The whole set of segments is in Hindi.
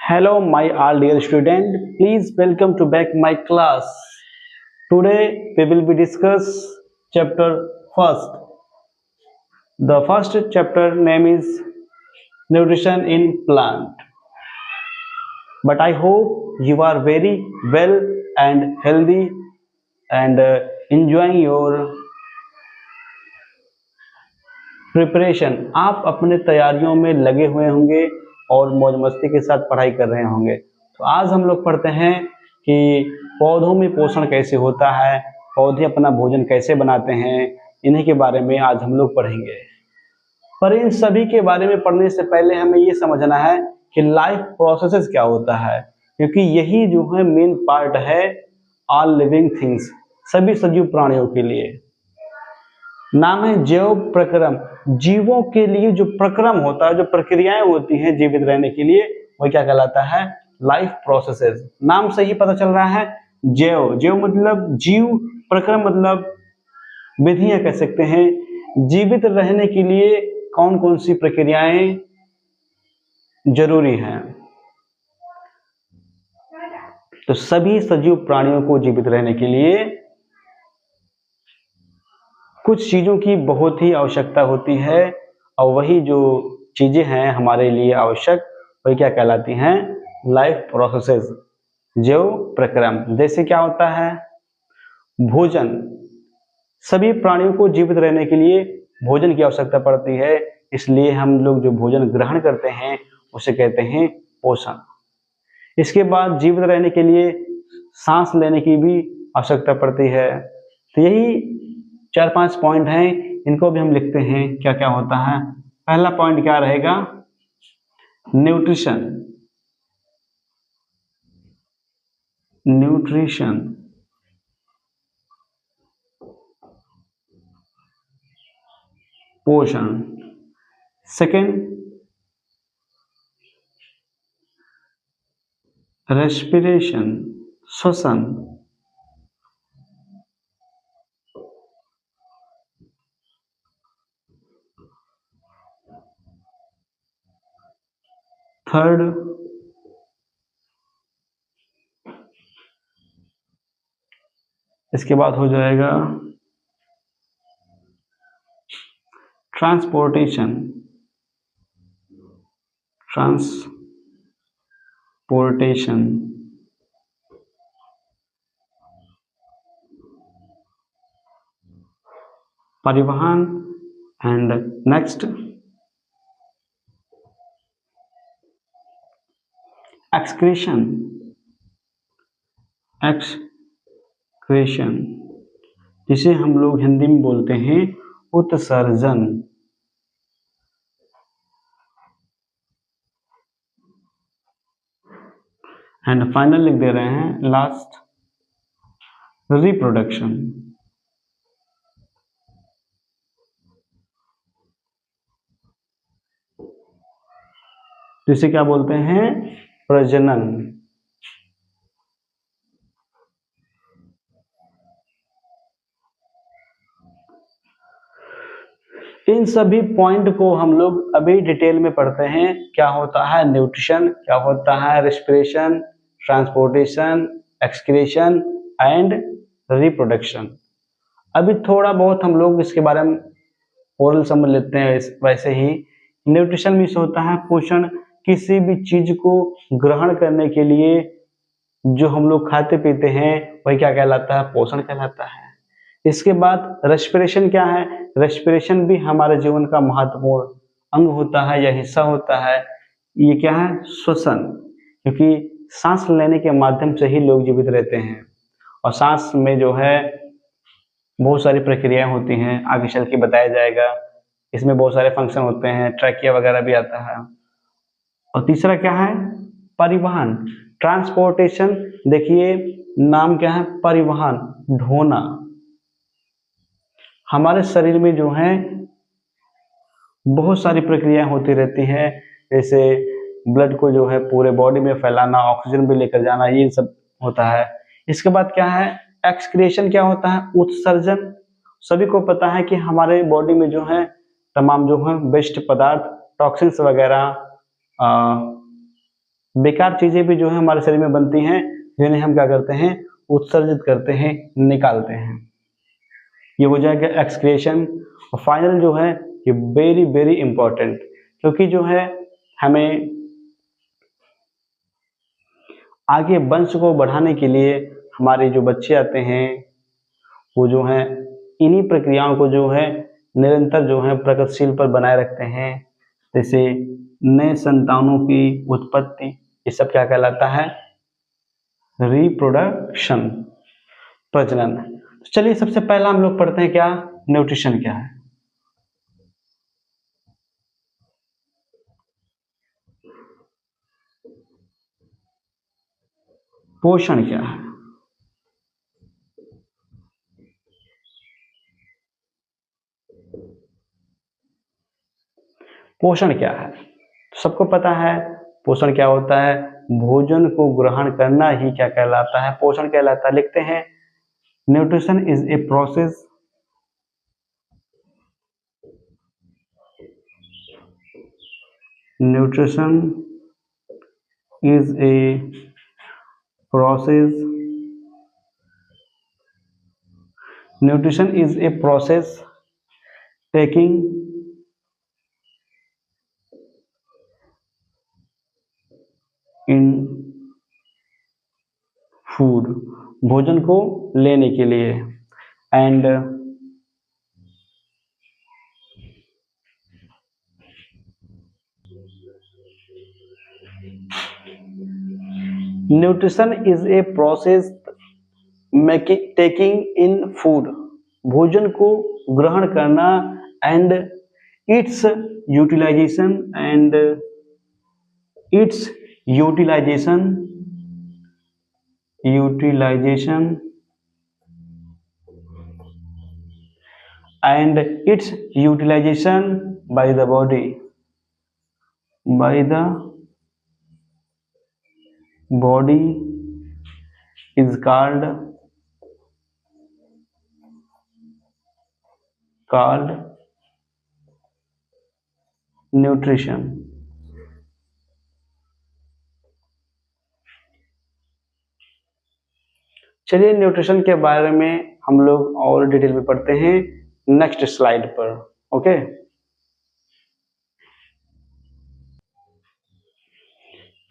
Hello, my all dear student. Please welcome to back my class. Today we will be discuss chapter first. The first chapter name is nutrition in plant. But I hope you are very well and healthy and enjoying your preparation. आप अपने तैयारियों में लगे हुए होंगे और मौज मस्ती के साथ पढ़ाई कर रहे होंगे। तो आज हम लोग पढ़ते हैं कि पौधों में पोषण कैसे होता है, पौधे अपना भोजन कैसे बनाते हैं, इन्हीं के बारे में आज हम लोग पढ़ेंगे। पर इन सभी के बारे में पढ़ने से पहले हमें ये समझना है कि लाइफ प्रोसेसेस क्या होता है, क्योंकि यही जो है मेन पार्ट है ऑल लिविंग थिंग्स, सभी सजीव प्राणियों के लिए। नाम है जैव प्रक्रम। जीवों के लिए जो प्रक्रम होता है, जो प्रक्रियाएं होती हैं जीवित रहने के लिए, वो क्या कहलाता है? Life processes. नाम से ही पता चल रहा है जैव, जैव मतलब जीव, प्रक्रम मतलब विधियां कह सकते हैं। जीवित रहने के लिए कौन कौन सी प्रक्रियाएं जरूरी हैं। तो सभी सजीव प्राणियों को जीवित रहने के लिए कुछ चीजों की बहुत ही आवश्यकता होती है, और वही जो चीजें हैं हमारे लिए आवश्यक, वही क्या कहलाती हैं? लाइफ प्रोसेसेस, जैव प्रक्रम। जैसे क्या होता है? भोजन। सभी प्राणियों को जीवित रहने के लिए भोजन की आवश्यकता पड़ती है, इसलिए हम लोग जो भोजन ग्रहण करते हैं उसे कहते हैं पोषण। इसके बाद जीवित रहने के लिए सांस लेने की भी आवश्यकता पड़ती है। तो यही 4-5 पॉइंट हैं, इनको भी हम लिखते हैं क्या क्या होता है। पहला पॉइंट क्या रहेगा? न्यूट्रिशन। न्यूट्रिशन पोषण। सेकंड रेस्पिरेशन, श्वसन। थर्ड इसके बाद हो जाएगा ट्रांसपोर्टेशन। ट्रांसपोर्टेशन परिवहन। And next excretion. एक्सक्रीशन जिसे हम लोग हिंदी में बोलते हैं उत्सर्जन। एंड फाइनल लिख दे रहे हैं लास्ट रिप्रोडक्शन। जिसे क्या बोलते हैं? प्रजनन। इन सभी पॉइंट को हम लोग अभी डिटेल में पढ़ते हैं। क्या होता है न्यूट्रिशन, क्या होता है respiration, transportation, excretion and reproduction. अभी थोड़ा बहुत हम लोग इसके बारे में ओरल समझ लेते हैं। वैसे ही न्यूट्रिशन में होता है पोषण। किसी भी चीज को ग्रहण करने के लिए जो हम लोग खाते पीते हैं वही क्या कहलाता है? पोषण कहलाता है। इसके बाद रेस्पिरेशन क्या है? रेस्पिरेशन भी हमारे जीवन का महत्वपूर्ण अंग होता है या हिस्सा होता है। ये क्या है? श्वसन, क्योंकि सांस लेने के माध्यम से ही लोग जीवित रहते हैं, और सांस में जो है बहुत सारी प्रक्रियाएं होती हैं, आगे चल के बताया जाएगा। इसमें बहुत सारे फंक्शन होते हैं, ट्रैकिया वगैरह भी आता है। और तीसरा क्या है? परिवहन, ट्रांसपोर्टेशन। देखिए नाम क्या है? परिवहन, ढोना। हमारे शरीर में जो है बहुत सारी प्रक्रियाएं होती रहती हैं, जैसे ब्लड को जो है पूरे बॉडी में फैलाना, ऑक्सीजन भी लेकर जाना, ये सब होता है। इसके बाद क्या है? एक्सक्रीशन क्या होता है? उत्सर्जन। सभी को पता है कि हमारे बॉडी में जो है तमाम जो है वेस्ट पदार्थ, टॉक्सिन्स वगैरह बेकार चीजें भी जो है हमारे शरीर में बनती हैं, जिन्हें हम क्या करते हैं, उत्सर्जित करते हैं, निकालते हैं। ये हो जाएगा एक्सक्रीशन। और फाइनल जो है ये वेरी वेरी इंपॉर्टेंट, क्योंकि जो है हमें आगे वंश को बढ़ाने के लिए हमारे जो बच्चे आते हैं वो जो है इन्हीं प्रक्रियाओं को जो है निरंतर जो है प्रगतिशील पर बनाए रखते हैं। जैसे नए संतानों की उत्पत्ति, ये सब क्या कहलाता है, रिप्रोडक्शन, प्रजनन। तो चलिए सबसे पहला हम लोग पढ़ते हैं क्या, न्यूट्रिशन क्या है। पोषण क्या है। पोषण क्या है, सबको पता है पोषण क्या होता है, भोजन को ग्रहण करना ही क्या कहलाता है, पोषण कहलाता है। लिखते हैं nutrition is a process nutrition is a process nutrition is a process taking in food, भोजन को लेने के लिए, and nutrition is a process making taking in food, भोजन को ग्रहण करना, and its utilisation its utilisation and its utilization by the body is called nutrition। चलिए न्यूट्रिशन के बारे में हम लोग और डिटेल में पढ़ते हैं नेक्स्ट स्लाइड पर। ओके,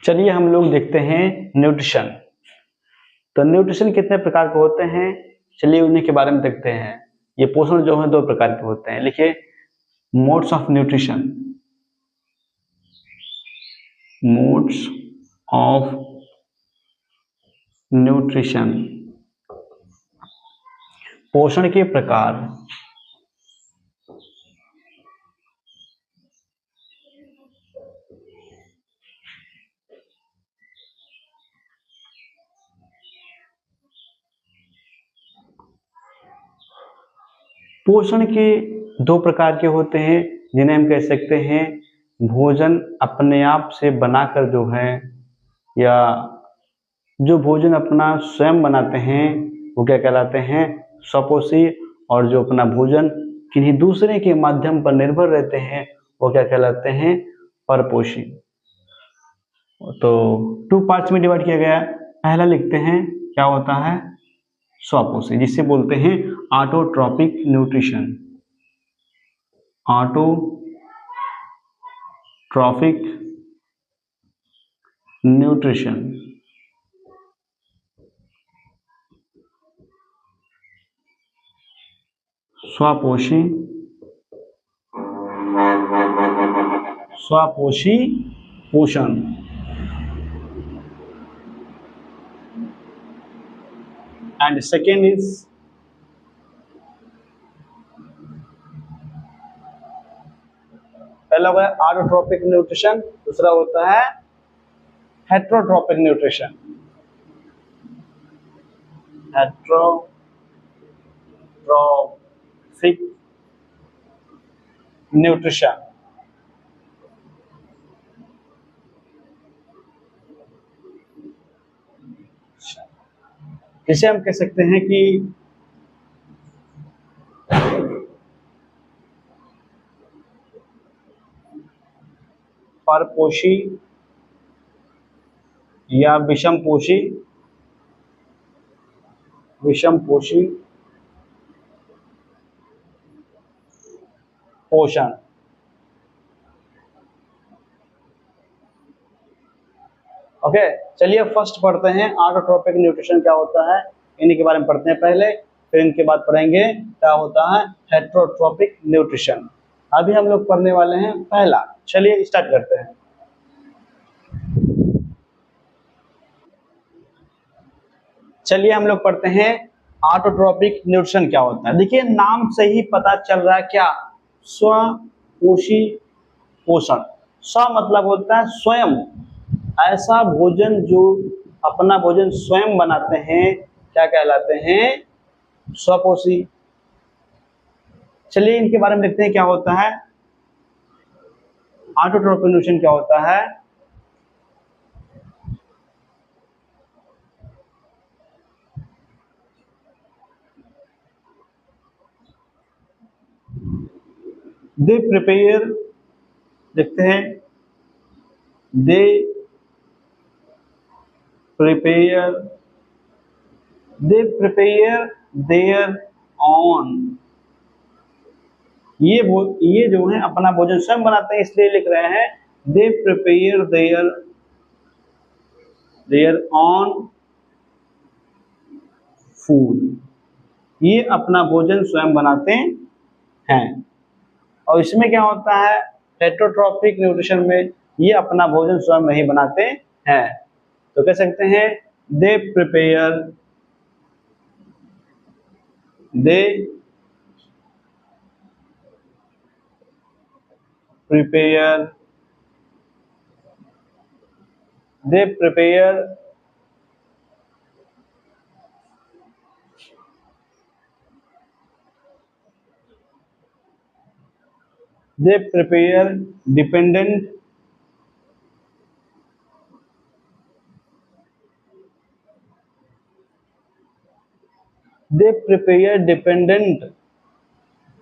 चलिए हम लोग देखते हैं न्यूट्रिशन। तो न्यूट्रिशन कितने प्रकार के होते हैं, चलिए उन्हीं के बारे में देखते हैं। ये पोषण जो है दो प्रकार के होते हैं। लिखिए modes of nutrition. Modes of nutrition, पोषण के प्रकार। पोषण के दो प्रकार के होते हैं, जिन्हें हम कह सकते हैं भोजन अपने आप से बनाकर जो है, या जो भोजन अपना स्वयं बनाते हैं वो क्या कहलाते हैं, स्वपोषी। और जो अपना भोजन किन्हीं दूसरे के माध्यम पर निर्भर रहते हैं वो क्या कहलाते हैं, परपोषी। तो 2 पार्ट्स में डिवाइड किया गया है। पहला लिखते हैं क्या होता है, स्वपोषी, जिसे बोलते हैं ऑटोट्रॉपिक न्यूट्रिशन। Autotrophic nutrition. स्वपोषी पोषण। एंड सेकेंड इज पहला हुआ है ऑटोट्रॉपिक न्यूट्रिशन, दूसरा होता है हेट्रोट्रॉपिक न्यूट्रिशन। Heterotrophic nutrition. जिसे हम कह सकते हैं कि परपोषी या विषमपोषी विषमपोषी पोषण। ओके, चलिए फर्स्ट पढ़ते हैं ऑटोट्रोपिक न्यूट्रिशन क्या होता है, इन्हीं के बारे में पढ़ते हैं पहले, फिर इनके बाद पढ़ेंगे क्या होता है हेटेरोट्रोपिक न्यूट्रिशन। अभी हम लोग पढ़ने वाले हैं पहला, चलिए स्टार्ट करते हैं। चलिए हम लोग पढ़ते हैं ऑटोट्रोपिक न्यूट्रिशन क्या होता है। देखिए नाम से ही पता चल रहा है क्या, स्वपोषी पोषण। स्व मतलब होता है स्वयं, ऐसा भोजन जो अपना भोजन स्वयं बनाते हैं क्या कहलाते हैं, स्वपोषी। चलिए इनके बारे में देखते हैं क्या होता है ऑटोट्रोपिक न्यूट्रिशन क्या होता है। दे प्रिपेयर, देखते हैं, दे प्रिपेयर देयर ऑन, ये जो है अपना भोजन स्वयं बनाते हैं इसलिए लिख रहे हैं they prepare their own food, ये अपना भोजन स्वयं बनाते हैं। और इसमें क्या होता है हेटेरोट्रोपिक न्यूट्रिशन में, ये अपना भोजन स्वयं नहीं बनाते हैं। तो कह सकते हैं they prepare they prepare they prepare dependent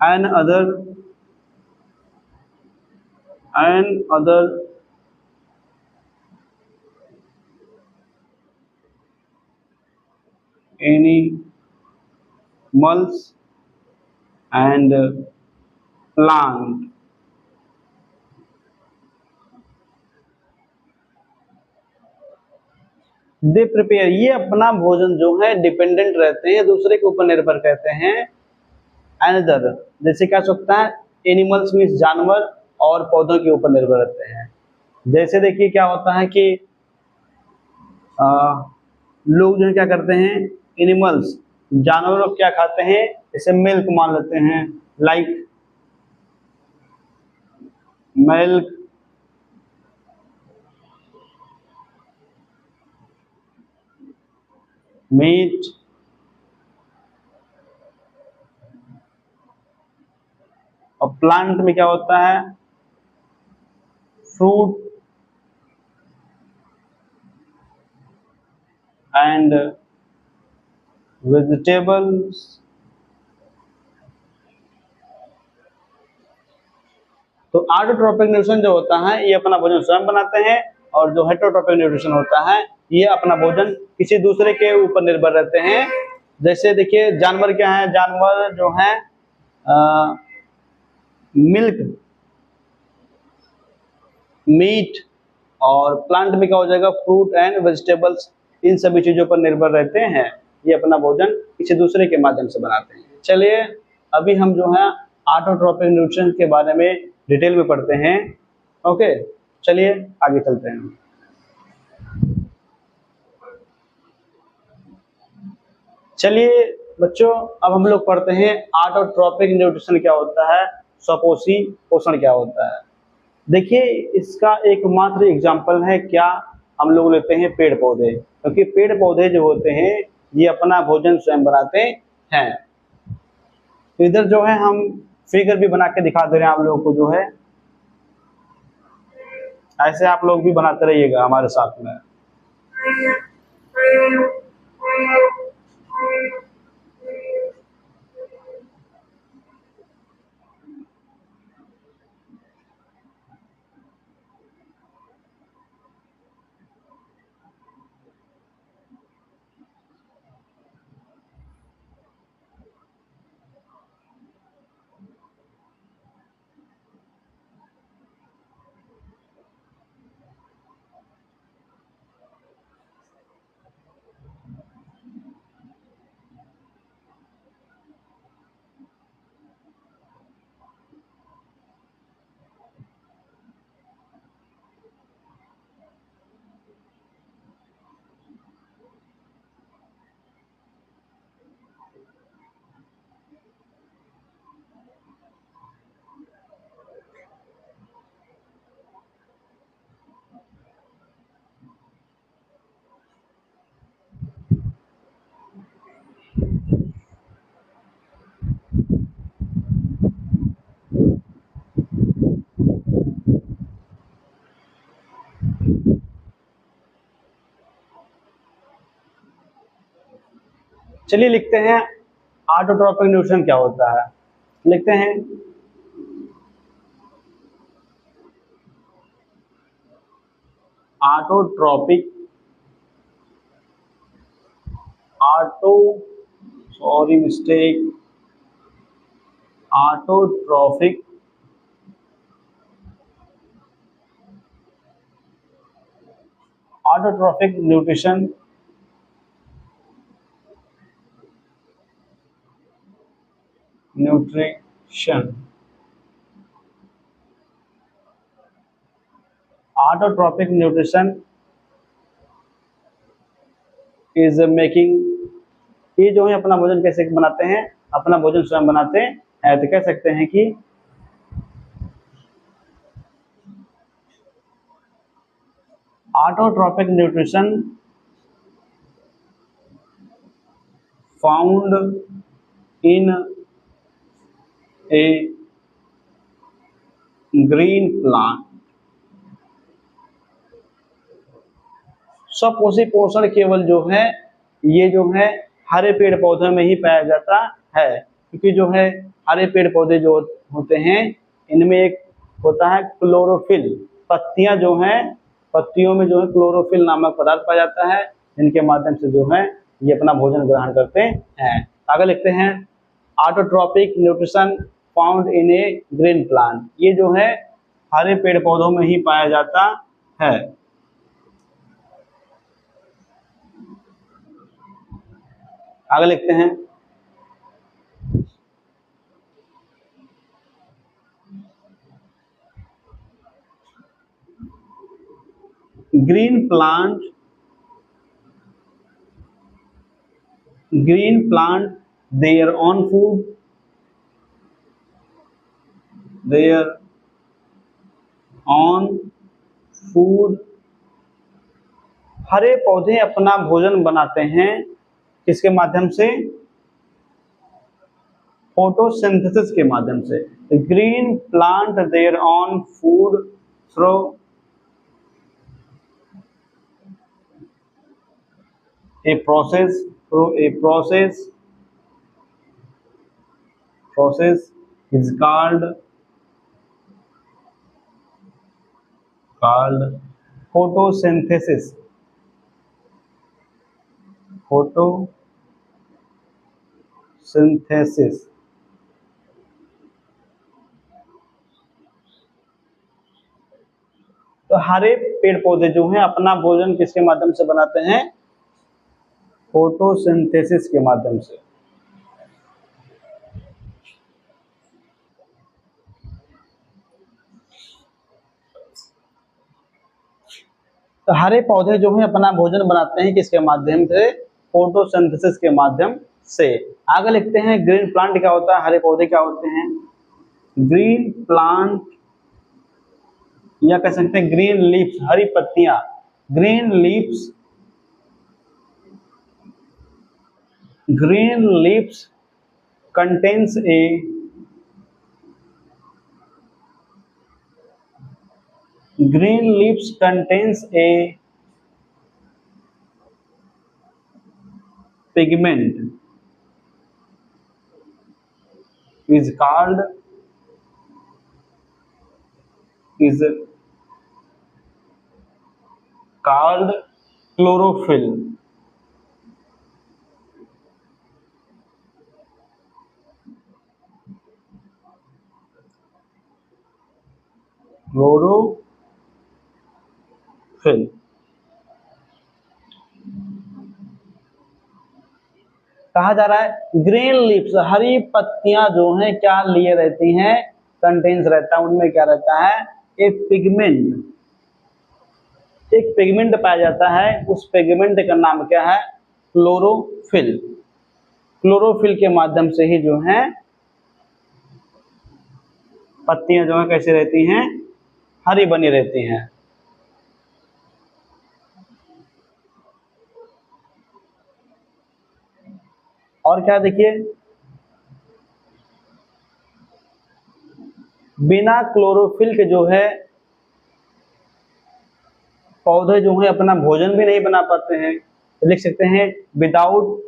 and other animals and plant। They prepare, ये अपना भोजन जो है डिपेंडेंट रहते हैं, दूसरे के ऊपर निर्भर करते हैं। अनदर जैसे क्या सकता है एनिमल्स मीन्स जानवर और पौधों के ऊपर निर्भर रहते हैं। जैसे देखिए क्या होता है कि लोग जो है क्या करते हैं, एनिमल्स जानवर क्या खाते हैं, जैसे मिल्क मान लेते हैं, लाइक मिल्क, मीट, और प्लांट में क्या होता है फ्रूट एंड वेजिटेबल्स। तो ऑटोट्रोपिक न्यूट्रिशन जो होता है ये अपना भोजन स्वयं बनाते हैं, और जो हेटेरोट्रोपिक न्यूट्रिशन होता है ये अपना भोजन किसी दूसरे के ऊपर निर्भर रहते हैं। जैसे देखिए जानवर क्या है, जानवर जो है मिल्क, मीट, और प्लांट में क्या हो जाएगा फ्रूट एंड वेजिटेबल्स, इन सभी चीजों पर निर्भर रहते हैं, ये अपना भोजन किसी दूसरे के माध्यम से बनाते हैं। चलिए अभी हम जो है ऑटोट्रोपिक न्यूट्रिशन के बारे में डिटेल में पढ़ते हैं। ओके, चलिए आगे चलते हैं। चलिए बच्चों अब हम लोग पढ़ते हैं ऑटोट्रोपिक न्यूट्रिशन क्या होता है, स्वपोषी पोषण क्या होता है। देखिए इसका एकमात्र एग्जाम्पल है क्या, हम लोग लेते हैं पेड़ पौधे, क्योंकि पेड़ पौधे जो होते हैं ये अपना भोजन स्वयं बनाते हैं। तो इधर जो है हम फिगर भी बना के दिखा दे रहे हैं आप लोगों को, जो है ऐसे आप लोग भी बनाते रहिएगा हमारे साथ में। चलिए लिखते हैं ऑटोट्रॉपिक न्यूट्रिशन क्या होता है। लिखते हैं autotrophic autotrophic nutrition autotrophic nutrition is making, ये जो है अपना भोजन कैसे बनाते हैं, अपना भोजन स्वयं बनाते हैं। तो कह सकते हैं कि autotrophic nutrition found in a green plant, स्वपोषी पोषण केवल जो है ये जो है हरे पेड़ पौधों में ही पाया जाता है, क्योंकि जो है हरे पेड़ पौधे जो होते हैं इनमें एक होता है क्लोरोफिल, पत्तियां जो हैं पत्तियों में जो है क्लोरोफिल नामक पदार्थ पाया जाता है, जिनके माध्यम से जो है ये अपना भोजन ग्रहण करते हैं। आगे लिखते हैं autotrophic nutrition found in a green plant, ये जो है हरे पेड़ पौधों में ही पाया जाता है। आगे लिखते हैं green plant their own food, हरे पौधे अपना भोजन बनाते हैं किसके माध्यम से, फोटोसिंथेसिस के माध्यम से। Green plant their own food through a process is called photosynthesis। तो हरे पेड़ पौधे जो हैं अपना भोजन किसके माध्यम से बनाते हैं, फोटोसिंथेसिस के माध्यम से। तो हरे पौधे जो है अपना भोजन बनाते हैं किसके माध्यम से, फोटोसिंथेसिस के माध्यम से। आगे लिखते हैं ग्रीन प्लांट क्या होता है, हरे पौधे क्या होते हैं। ग्रीन प्लांट या कह सकते हैं ग्रीन लीव्स, हरी पत्तियां, green leaves contains a pigment is called chlorophyll। Chlorophyll कहा जा रहा है ग्रीन लीव्स, हरी पत्तियां जो हैं क्या लिए रहती हैं, कंटेन्स रहता है, उनमें क्या रहता है, एक पिगमेंट पाया जाता है। उस पिगमेंट का नाम क्या है, क्लोरोफिल। क्लोरोफिल के माध्यम से ही जो है पत्तियां जो है कैसे रहती हैं, हरी बनी रहती हैं। और क्या देखिए, बिना क्लोरोफिल के जो है पौधे जो है अपना भोजन भी नहीं बना पाते हैं। लिख सकते हैं विदाउट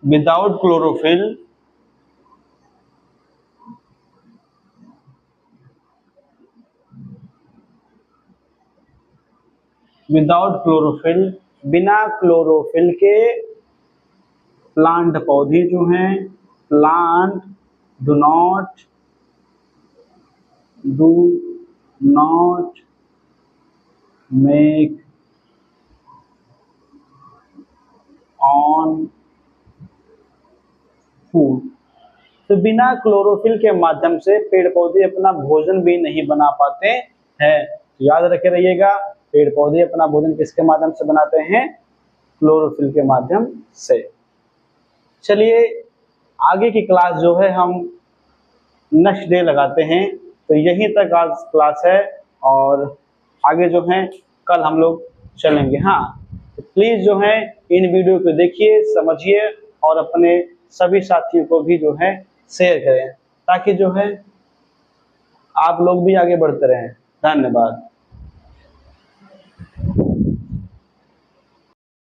विदाउट क्लोरोफिल बिना क्लोरोफिल के प्लांट पौधे जो हैं, plant do not make on food. तो बिना क्लोरोफिल के माध्यम से पेड़ पौधे अपना भोजन भी नहीं बना पाते हैं। याद रखे रहिएगा, पेड़ पौधे अपना भोजन किसके माध्यम से बनाते हैं? क्लोरोफिल के माध्यम से। चलिए आगे की क्लास जो है हम नेक्स्ट डे लगाते हैं। तो यहीं तक आज क्लास है और आगे जो है कल हम लोग चलेंगे। हाँ, तो प्लीज जो है इन वीडियो को देखिए, समझिए और अपने सभी साथियों को भी जो है शेयर करें, ताकि जो है आप लोग भी आगे बढ़ते रहें। धन्यवाद।